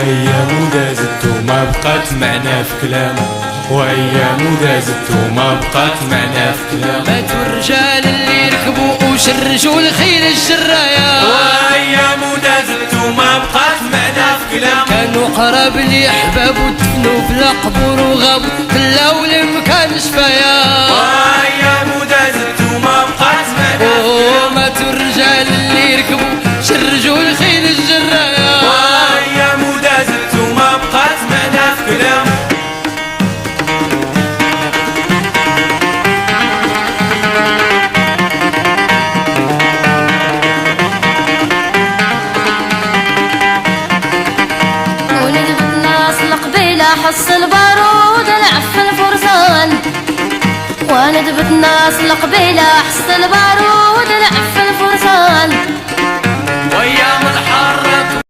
وايام دازت وما بقات معنا في كلام، وايام دازت وما بقات معنا في كلام. ماتوا الرجال اللي ركبوا وشرجوا الخيل الجرايا، وايام دازت وما بقات معنا في كلام. كانوا قراب لي احباب ودفنوا بلا قبور وغابوا خلاو المكان شفايا. وايام دازت وما بقات معنا في كلام. ماتوا الرجال اللي ركبوا شرجوا الخيل الجرايا، وايام دازت وما بقات معنا في كلام. حص البارود العف الفرسان، وندبت ناس القبيلة حص البارود العف الفرسان. ويا